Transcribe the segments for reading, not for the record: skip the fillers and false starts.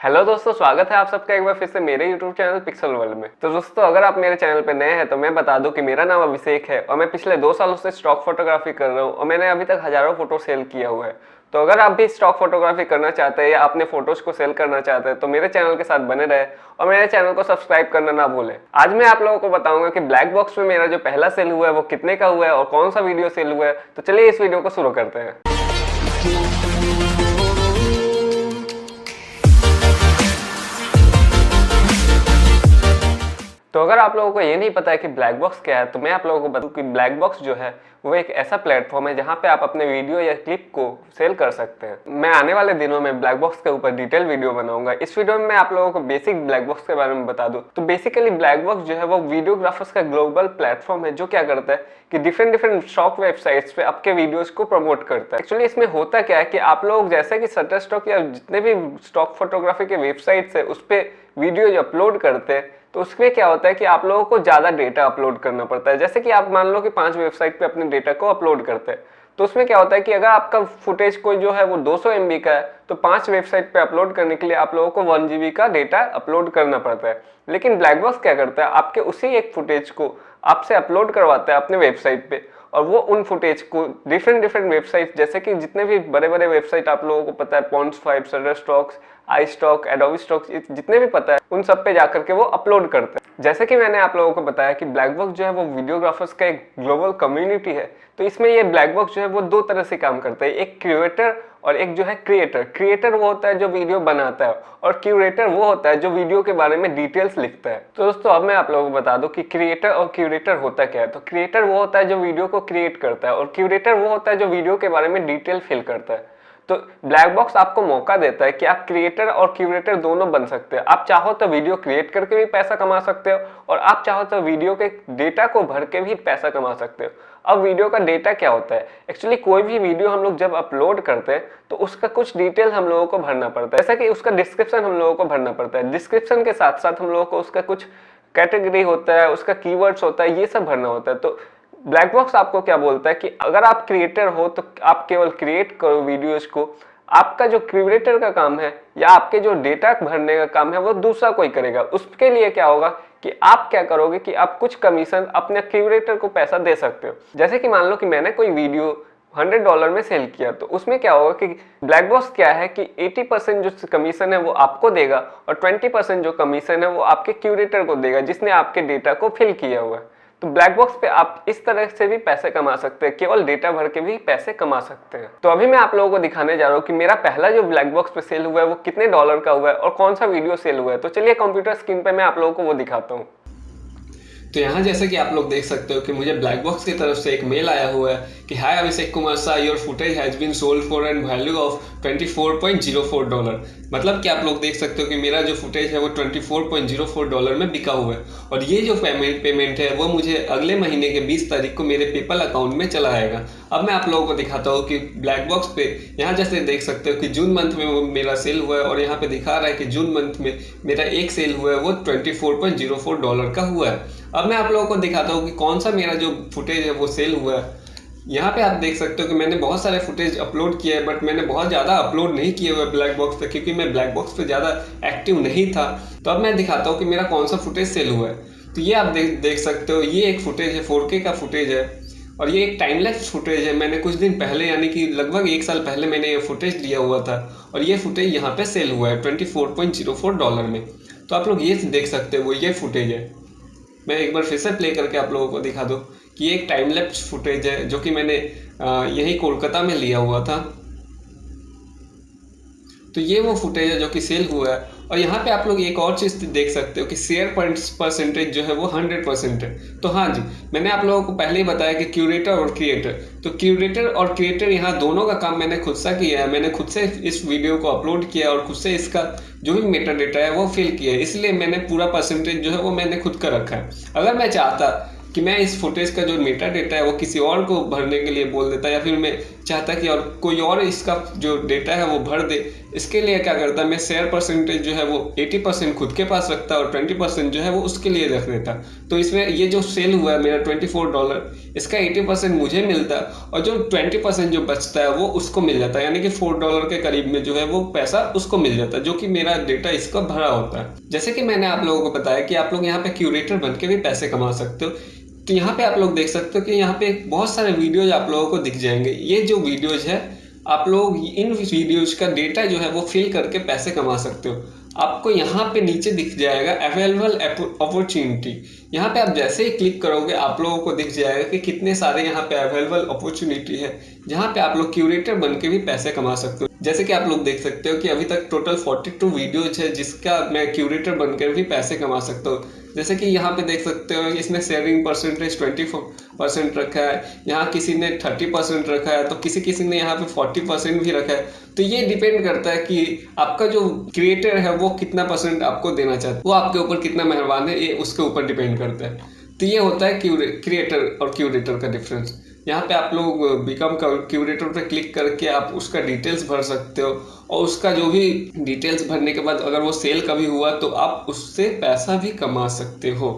Hello दोस्तों, स्वागत है आप सबका एक बार फिर से मेरे YouTube चैनल पिक्सल वर्ल्ड में। तो दोस्तों, अगर आप मेरे चैनल पे नए हैं तो मैं बता दूं कि मेरा नाम अभिषेक है और मैं पिछले 2 सालों से स्टॉक फोटोग्राफी कर रहा हूं और मैंने अभी तक हजारों फोटो सेल किया हुआ है। तो अगर आप भी स्टॉक फोटोग्राफी करना चाहते हैं या अपने फोटोज को सेल करना चाहते हैं तो मेरे चैनल के साथ बने रहे और मेरे चैनल को सब्सक्राइब करना ना भूलें। आज मैं आप लोगों को बताऊंगा कि ब्लैक बॉक्स में मेरा जो पहला सेल हुआ है वो कितने का हुआ है और कौन सा वीडियो सेल हुआ है। तो चलिए इस वीडियो को शुरू करते हैं। तो अगर आप लोगों को ये नहीं पता है कि ब्लैक बॉक्स क्या है तो मैं आप लोगों को बताऊं कि ब्लैक बॉक्स जो है वो एक ऐसा प्लेटफॉर्म है जहां पे आप अपने वीडियो या क्लिप को सेल कर सकते हैं। मैं आने वाले दिनों में ब्लैक बॉक्स के ऊपर डिटेल वीडियो बनाऊंगा। इस वीडियो में मैं आप लोगों को बेसिक ब्लैक बॉक्स के बारे में बता दूं। तो बेसिकली ब्लैक बॉक्स जो है वो वीडियोग्राफर्स का ग्लोबल प्लेटफॉर्म है जो क्या करता है कि डिफरेंट स्टॉक वेबसाइट्स पे आपके वीडियोस को प्रमोट करता है। एक्चुअली इसमें होता क्या है कि आप लोग जैसे कि शटरस्टॉक या जितने भी स्टॉक फोटोग्राफी के वेबसाइट्स है उस पर वीडियो अपलोड करते हैं तो उसमें क्या होता है कि आप लोगों को ज़्यादा डेटा अपलोड करना पड़ता है। जैसे कि आप मान लो कि 5 वेबसाइट पे अपने डेटा को अपलोड करते हैं तो उसमें क्या होता है कि अगर आपका फुटेज कोई जो है वो 200 MB का है तो 5 वेबसाइट पे अपलोड करने के लिए आप लोगों को 1 GB का डेटा अपलोड करना पड़ता है। लेकिन ब्लैक बॉक्स क्या करता है, आपके उसी एक फुटेज को आपसे अपलोड करवाता है अपने वेबसाइट पे और वो उन फुटेज को डिफरेंट वेबसाइट जैसे कि जितने भी बड़े वेबसाइट आप लोगों को पता है, पॉन्ट्स5, शटरस्टॉक, iStock, एडोबी स्टॉक, जितने भी पता है उन सब पे जाकर के वो अपलोड करते हैं। जैसे कि मैंने आप लोगों को बताया कि ब्लैक बॉक्स जो है वो वीडियोग्राफर्स का एक ग्लोबल कम्युनिटी है। तो इसमें ये ब्लैक बॉक्स जो है वो 2 तरह से काम करता है, एक क्रिएटर और एक जो है क्रिएटर। क्रिएटर वो होता है जो वीडियो बनाता है और क्यूरेटर वो होता है जो वीडियो के बारे में डिटेल्स लिखता है। तो दोस्तों अब मैं आप लोगों को बता दूं कि क्रिएटर और क्यूरेटर होता क्या है। तो क्रिएटर वो होता है जो वीडियो को क्रिएट करता है और क्यूरेटर वो होता है जो वीडियो के बारे में डिटेल फिल करता है। तो ब्लैक बॉक्स आपको मौका देता है कि आप क्रिएटर और क्यूरेटर दोनों बन सकते हैं। आप चाहो तो वीडियो क्रिएट करके भी पैसा कमा सकते हो और आप चाहो तो वीडियो के डेटा को भर के भी पैसा कमा सकते हो। अब वीडियो का डेटा क्या होता है, एक्चुअली कोई भी वीडियो हम लोग जब अपलोड करते हैं तो उसका कुछ डिटेल हम लोगों को भरना पड़ता है। जैसा कि उसका डिस्क्रिप्शन हम लोगों को भरना पड़ता है। डिस्क्रिप्शन के साथ साथ हम लोगों को उसका कुछ कैटेगरी होता है, उसका कीवर्ड्स होता है, ये सब भरना होता है। तो ब्लैक बॉक्स आपको क्या बोलता है कि अगर आप क्रिएटर हो तो आप केवल क्रिएट करो वीडियोज को, आपका जो क्यूरेटर का काम है या आपके जो डेटा भरने का काम है वो दूसरा कोई करेगा। उसके लिए क्या होगा कि आप क्या करोगे कि आप कुछ कमीशन अपने क्यूरेटर को पैसा दे सकते हो। जैसे कि मान लो कि मैंने कोई वीडियो $100 में सेल किया तो उसमें क्या होगा कि ब्लैक बॉक्स क्या है कि 80% जो कमीशन है वो आपको देगा और 20% जो कमीशन है वो आपके क्यूरेटर को देगा जिसने आपके डेटा को फिल किया हुआ है। तो ब्लैक बॉक्स पे आप इस तरह से भी पैसे कमा सकते हैं, केवल डेटा भर के भी पैसे कमा सकते हैं। तो अभी मैं आप लोगों को दिखाने जा रहा हूँ कि मेरा पहला जो ब्लैक बॉक्स पे सेल हुआ है वो कितने डॉलर का हुआ है और कौन सा वीडियो सेल हुआ है। तो चलिए कंप्यूटर स्क्रीन पे मैं आप लोगों को वो दिखाता हूँ। तो यहाँ जैसे कि आप लोग देख सकते हो कि मुझे ब्लैक बॉक्स की तरफ से एक मेल आया हुआ है कि hi Abhishek Kumar Shah, your footage has been sold for an value of $24.04। मतलब कि आप लोग देख सकते हो कि मेरा जो फुटेज है वो $24.04 में बिका हुआ है और ये जो पेमेंट है वो मुझे अगले महीने के 20 तारीख को मेरे पेपल अकाउंट में चला आएगा। अब मैं आप लोगों को दिखाता हूँ कि ब्लैक बॉक्स पे यहाँ जैसे देख सकते हो कि जून मंथ में वो मेरा सेल हुआ है और यहाँ पे दिखा रहा है कि जून मंथ में मेरा एक सेल हुआ है वो $24.04 का हुआ है। अब मैं आप लोगों को दिखाता हूँ कि कौन सा मेरा जो फुटेज है वो सेल हुआ है। यहाँ पे आप देख सकते हो कि मैंने बहुत सारे फुटेज अपलोड किया है बट मैंने बहुत ज़्यादा अपलोड नहीं किए हुए ब्लैक बॉक्स पे क्योंकि मैं ब्लैक बॉक्स पे ज़्यादा एक्टिव नहीं था। तो अब मैं दिखाता हूँ कि मेरा कौन सा फुटेज सेल हुआ है। तो ये आप देख सकते हो, ये एक फुटेज है, 4K का फुटेज है और ये एक टाइम लैप्स फुटेज है। मैंने कुछ दिन पहले यानी कि लगभग 1 साल पहले मैंने ये फुटेज लिया हुआ था और ये फुटेज यहाँ पे सेल हुआ है $24.04 में। तो आप लोग ये देख सकते हो, ये फुटेज है। मैं एक बार फिर से प्ले करके आप लोगों को दिखा दूँ कि एक टाइम लैप्स फुटेज है जो कि मैंने यही कोलकाता में लिया हुआ था। तो ये वो फुटेज है जो कि सेल हुआ है और यहाँ पे आप लोग एक और चीज़ देख सकते हो कि शेयर परसेंटेज जो है वो 100% है। तो हाँ जी, मैंने आप लोगों को पहले ही बताया कि क्यूरेटर और क्रिएटर, तो क्यूरेटर और क्रिएटर यहाँ दोनों का काम मैंने खुद से किया है। मैंने खुद से इस वीडियो को अपलोड किया और खुद से इसका जो भी मेटा डेटा है वो फिल किया है, इसलिए मैंने पूरा परसेंटेज जो है वो मैंने खुद का रखा है। अगर मैं चाहता कि मैं इस फुटेज का जो मेटा डेटा है वो किसी और को भरने के लिए बोल देता या फिर मैं चाहता कि और कोई और इसका जो डेटा है वो भर दे, इसके लिए क्या करता, मैं शेयर परसेंटेज जो है वो 80% खुद के पास रखता और 20% जो है वो उसके लिए रख देता। तो इसमें ये जो सेल हुआ है मेरा $24, इसका 80% मुझे मिलता और जो 20% जो बचता है वो उसको मिल जाता है, यानी कि $4 के करीब में जो है वो पैसा उसको मिल जाता है, जो कि मेरा डेटा इसका भरा होता है। जैसे कि मैंने आप लोगों को बताया कि आप लोग यहाँ पे क्यूरेटर बन के भी पैसे कमा सकते हो। तो यहाँ पे आप लोग देख सकते हो कि यहाँ पे बहुत सारे वीडियोज आप लोगों को दिख जाएंगे। ये जो वीडियोज है, आप लोग इन वीडियोज का डेटा जो है वो फिल करके पैसे कमा सकते हो। आपको यहाँ पे नीचे दिख जाएगा अवेलेबल अपॉर्चुनिटी। यहाँ पे आप जैसे ही क्लिक करोगे आप लोगों को दिख जाएगा कि कितने सारे यहाँ पे अवेलेबल अपॉर्चुनिटी है, जहाँ पे आप लोग क्यूरेटर बन के भी पैसे कमा सकते हो। जैसे कि आप लोग देख सकते हो कि अभी तक टोटल 42 वीडियोज है जिसका मैं क्यूरेटर बनकर भी पैसे कमा सकता हूँ। जैसे कि यहाँ पे देख सकते हो इसमें शेयरिंग परसेंटेज 24% रखा है, यहाँ किसी ने 30% रखा है, तो किसी ने यहाँ पे 40% भी रखा है। तो ये डिपेंड करता है कि आपका जो क्रिएटर है वो कितना परसेंट आपको देना चाहता है, वो आपके ऊपर कितना मेहरबान है, ये उसके ऊपर डिपेंड करता है। तो ये होता है क्रिएटर और क्यूरेटर का डिफरेंस। यहाँ पे आप लोग बिकम क्यूरेटर पे क्लिक करके आप उसका डिटेल्स भर सकते हो और उसका जो भी डिटेल्स भरने के बाद अगर वो सेल कभी हुआ तो आप उससे पैसा भी कमा सकते हो।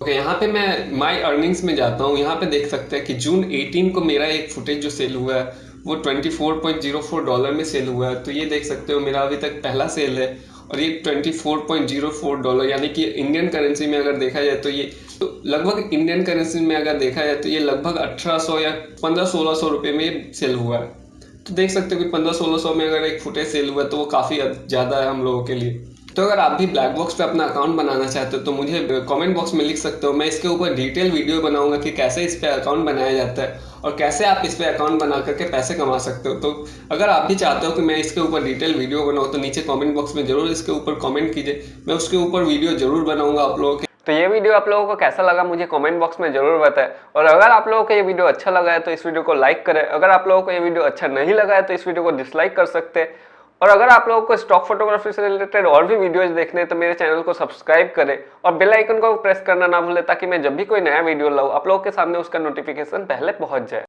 ओके, यहाँ पे मैं माय अर्निंग्स में जाता हूँ। यहाँ पे देख सकते हैं कि जून 18 को मेरा एक फुटेज जो सेल हुआ है वो $24.04 में सेल हुआ है। तो ये देख सकते हो मेरा अभी तक पहला सेल है और ये $24.04, यानी कि इंडियन करेंसी में अगर देखा जाए तो ये लगभग इंडियन करेंसी में अगर देखा जाए तो ये लगभग 1800 या 1500-1600 रुपये में सेल हुआ है। तो देख सकते हो कि 1500-1600 में अगर एक फुटेज सेल हुआ है तो वो काफ़ी ज़्यादा है हम लोगों के लिए। तो अगर आप भी ब्लैक बॉक्स पे अपना अकाउंट बनाना चाहते हो तो मुझे कमेंट बॉक्स में लिख सकते हो। मैं इसके ऊपर डिटेल वीडियो बनाऊंगा कि कैसे इस पे अकाउंट बनाया जाता है और कैसे आप इस पे अकाउंट बना करके पैसे कमा सकते हो। तो अगर आप भी चाहते हो कि मैं इसके ऊपर डिटेल वीडियो बनाऊँ तो नीचे कमेंट बॉक्स में जरूर इसके ऊपर कमेंट कीजिए, मैं उसके ऊपर वीडियो जरूर बनाऊंगा आप लोगों के। तो ये वीडियो आप लोगों को कैसा लगा मुझे कमेंट बॉक्स में जरूर बताएं। और अगर आप लोगों को ये वीडियो अच्छा लगा है तो इस वीडियो को लाइक करें। अगर आप लोगों को ये वीडियो अच्छा नहीं लगा है तो इस वीडियो को डिसलाइक कर सकते हैं। और अगर आप लोगों को स्टॉक फोटोग्राफी से रिलेटेड और भी वीडियोज देखने हैं तो मेरे चैनल को सब्सक्राइब करें और बेल आइकन को प्रेस करना ना भूलें ताकि मैं जब भी कोई नया वीडियो लाऊं आप लोगों के सामने उसका नोटिफिकेशन पहले पहुंच जाए।